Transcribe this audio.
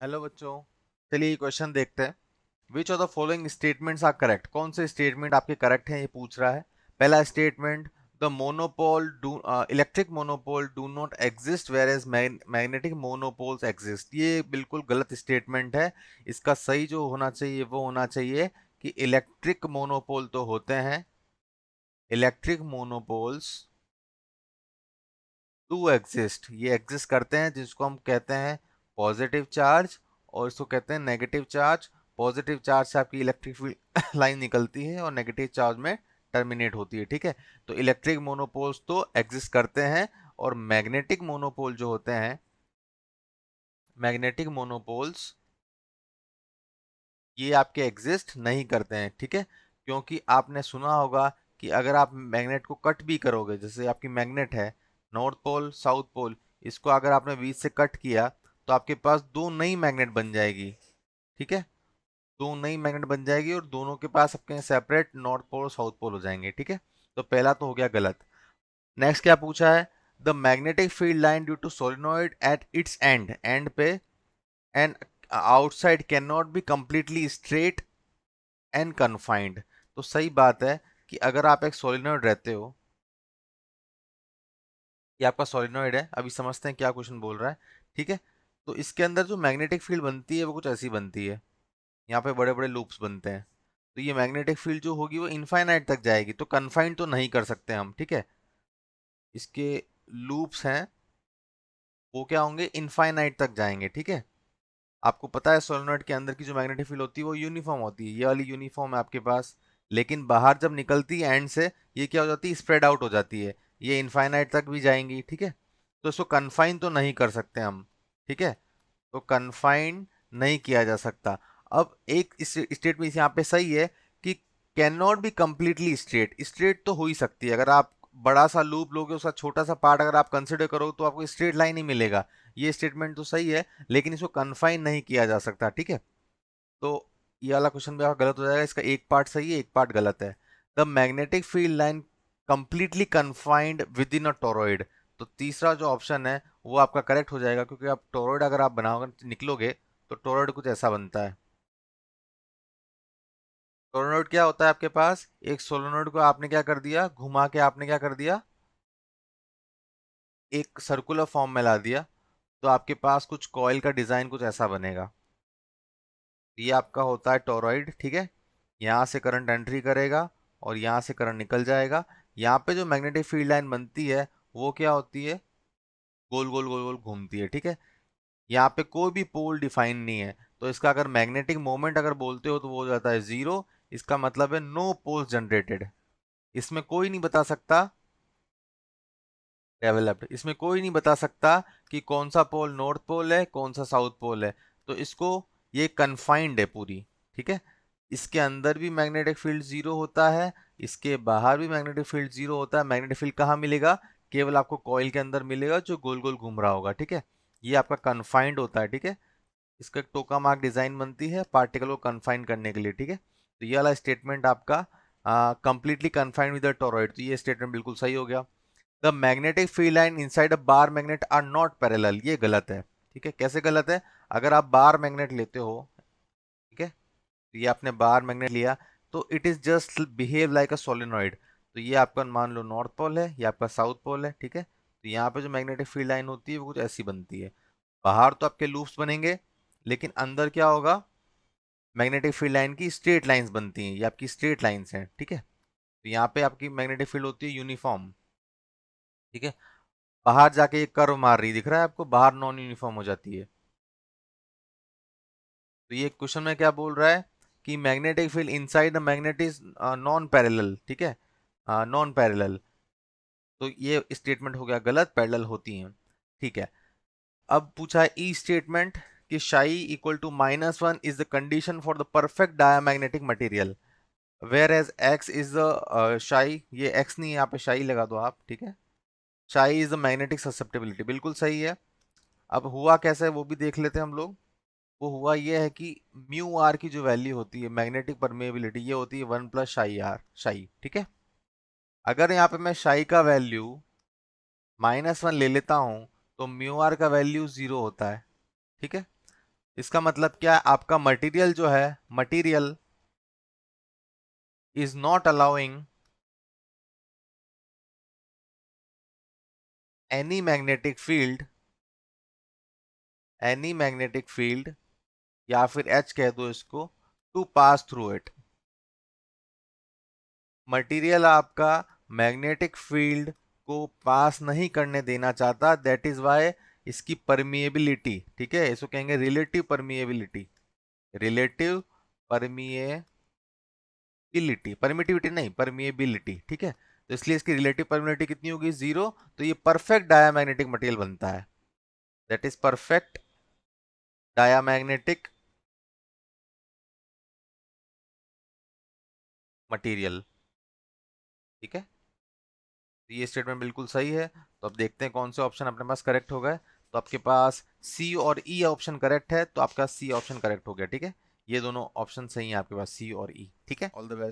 Hello बच्चों, चलिए question देखते हैं। Which of the following statements are correct? कौन से स्टेटमेंट आपके करेक्ट हैं ये पूछ रहा है। पहला statement, the monopole do electric monopole do not exist whereas magnetic monopoles exist. ये बिल्कुल गलत स्टेटमेंट है। इसका सही जो होना चाहिए वो होना चाहिए कि इलेक्ट्रिक मोनोपोल तो होते हैं, इलेक्ट्रिक मोनोपोल्स टू एग्जिस्ट, ये एग्जिस्ट करते हैं, जिसको हम कहते हैं पॉजिटिव चार्ज और इसको कहते हैं नेगेटिव चार्ज। पॉजिटिव चार्ज से आपकी इलेक्ट्रिक फील्ड लाइन निकलती है और नेगेटिव चार्ज में टर्मिनेट होती है। ठीक है, तो इलेक्ट्रिक मोनोपोल्स तो एग्जिस्ट करते हैं और मैग्नेटिक मोनोपोल जो होते हैं, मैग्नेटिक मोनोपोल्स ये आपके एग्जिस्ट नहीं करते हैं। ठीक है, क्योंकि आपने सुना होगा कि अगर आप मैग्नेट को कट भी करोगे, जैसे आपकी मैग्नेट है नॉर्थ पोल साउथ पोल, इसको अगर आपने बीच से कट किया तो आपके पास दो नई मैग्नेट बन जाएगी। ठीक है, दो नई मैग्नेट बन जाएगी और दोनों के पास आपके सेपरेट नॉर्थ पोल और साउथ पोल हो जाएंगे। ठीक है, तो पहला तो हो गया गलत। नेक्स्ट क्या पूछा है, the magnetic field line due to solenoid at its end, end पे end outside can not be completely straight and confined. तो सही बात है कि अगर आप एक सोलिनॉइड रहते हो, ये आपका सोलिनॉइड है, अभी समझते हैं क्या क्वेश्चन बोल रहा है। ठीक है, तो इसके अंदर जो मैग्नेटिक फील्ड बनती है वो कुछ ऐसी बनती है, यहाँ पे बड़े बड़े लूप्स बनते हैं। तो ये मैग्नेटिक फील्ड जो होगी वो इनफाइनाइट तक जाएगी, तो कन्फाइंड तो नहीं कर सकते हम। ठीक है, इसके लूप्स हैं वो क्या होंगे, इनफाइनाइट तक जाएंगे। ठीक है, आपको पता है सोलेनॉइड के अंदर की जो मैग्नेटिक फील्ड होती है वो यूनिफॉर्म होती है, ये वाली यूनिफॉर्म है आपके पास। लेकिन बाहर जब निकलती है एंड से, ये क्या हो जाती है, स्प्रेड आउट हो जाती है, ये इनफाइनाइट तक भी जाएंगी। ठीक है, तो इसको कन्फाइन तो नहीं कर सकते हम। ठीक है, तो कन्फाइन नहीं किया जा सकता। अब एक इस स्टेटमेंट यहाँ पे सही है कि can not be completely straight. Straight तो हो ही सकती है, अगर आप बड़ा सा लूप लोगे उसका छोटा सा पार्ट अगर आप कंसिडर करो तो आपको स्ट्रेट लाइन ही मिलेगा। ये स्टेटमेंट तो सही है, लेकिन इसको कन्फाइन नहीं किया जा सकता। ठीक है, तो ये वाला क्वेश्चन भी आपका गलत हो जाएगा, इसका एक पार्ट सही है एक पार्ट गलत है। The magnetic field line completely confined with in a toroid. तो तीसरा जो ऑप्शन है वो आपका करेक्ट हो जाएगा, क्योंकि आप टोरॉइड अगर आप बनाओगे निकलोगे तो टोरॉइड कुछ ऐसा बनता है। टोरॉइड क्या होता है, आपके पास एक सोलोनॉइड को आपने क्या कर दिया, घुमा के आपने क्या कर दिया, एक सर्कुलर फॉर्म में ला दिया, तो आपके पास कुछ कॉइल का डिजाइन कुछ ऐसा बनेगा। ये आपका होता है टोरॉइड। ठीक है, यहाँ से करंट एंट्री करेगा और यहाँ से करंट निकल जाएगा। यहाँ पे जो मैग्नेटिक फील्ड लाइन बनती है वो क्या होती है, गोल गोल गोल गोल घूमती है। ठीक है, यहाँ पे कोई भी पोल डिफाइन नहीं है, तो इसका अगर मैग्नेटिक मोमेंट अगर बोलते हो तो वो हो जाता है जीरो। इसका मतलब है नो पोल्स जनरेटेड, इसमें कोई नहीं बता सकता, डेवलप्ड, इसमें कोई नहीं बता सकता कि कौन सा पोल नॉर्थ पोल है कौन सा साउथ पोल है। तो इसको, ये कन्फाइंड है पूरी। ठीक है, इसके अंदर भी मैग्नेटिक फील्ड जीरो होता है, इसके बाहर भी मैग्नेटिक फील्ड जीरो होता है। मैग्नेटिक फील्ड कहाँ मिलेगा, केवल आपको कॉइल के अंदर मिलेगा जो गोल गोल घूम रहा होगा। ठीक है, ये आपका कन्फाइंड होता है। ठीक है, इसका एक टोका मार्क डिजाइन बनती है पार्टिकल को कन्फाइन करने के लिए। ठीक है, तो ये वाला स्टेटमेंट आपका completely confined with the toroid, तो ये स्टेटमेंट बिल्कुल सही हो गया। The magnetic field line inside a bar magnet are not parallel, ये गलत है। ठीक है, कैसे गलत है, अगर आप बार मैग्नेट लेते हो, ठीक है, तो ये आपने बार मैग्नेट लिया तो it is just behave like a solenoid. तो ये आपका मान लो नॉर्थ पोल है, ये आपका साउथ पोल है। ठीक है, तो यहाँ पे जो मैग्नेटिक फील्ड लाइन होती है वो कुछ ऐसी बनती है। बाहर तो आपके लूप्स बनेंगे, लेकिन अंदर क्या होगा, मैग्नेटिक फील्ड लाइन की स्ट्रेट लाइंस बनती हैं, ये आपकी स्ट्रेट लाइंस हैं। ठीक है, तो यहाँ पे आपकी मैग्नेटिक फील्ड होती है यूनिफॉर्म। ठीक है, बाहर जाके एक कर्व मार रही दिख रहा है आपको, बाहर नॉन यूनिफॉर्म हो जाती है। तो ये क्वेश्चन में क्या बोल रहा है कि magnetic field inside the magnet is non parallel. ठीक है, नॉन पैरेलल, तो ये स्टेटमेंट हो गया गलत, पैरेलल होती हैं। ठीक है, अब पूछा है ई स्टेटमेंट कि chi equal to -1 is the condition for the perfect diamagnetic material, whereas X is the chi, ये एक्स नहीं है यहाँ पे शाई लगा दो आप। ठीक है, शाई इज द मैग्नेटिक ससेप्टेबिलिटी, बिल्कुल सही है। अब हुआ कैसे है वो भी देख लेते हैं हम लोग। वो हुआ ये है कि म्यू आर की जो वैल्यू होती है मैग्नेटिक परमेबिलिटी, ये होती है 1 + शाई आर, शाई। ठीक है, अगर यहाँ पे मैं शाई का वैल्यू -1 ले लेता हूँ तो म्यू आर का वैल्यू 0 होता है। ठीक है, इसका मतलब क्या है, आपका मटेरियल जो है, material is not allowing any magnetic field, any magnetic field, या फिर एच कह दो इसको, to pass through it. Material आपका मैग्नेटिक फील्ड को पास नहीं करने देना चाहता, दैट इज वाई इसकी परमिएबिलिटी, ठीक है, इसको कहेंगे relative permeability, relative permeability, permittivity नहीं, परमिएबिलिटी, ठीक है। तो इसलिए इसकी रिलेटिव परमिएबिलिटी कितनी होगी, 0। तो ये परफेक्ट डायामैग्नेटिक मटेरियल बनता है, that is perfect diamagnetic material, ठीक है। तो ये स्टेटमेंट बिल्कुल सही है। तो अब देखते हैं कौन से ऑप्शन अपने पास करेक्ट हो गए। तो आपके पास सी और ई ऑप्शन करेक्ट है, तो आपका सी ऑप्शन करेक्ट हो गया, ठीक है। ये दोनों ऑप्शन सही है आपके पास, सी और ई, ठीक है। All the best.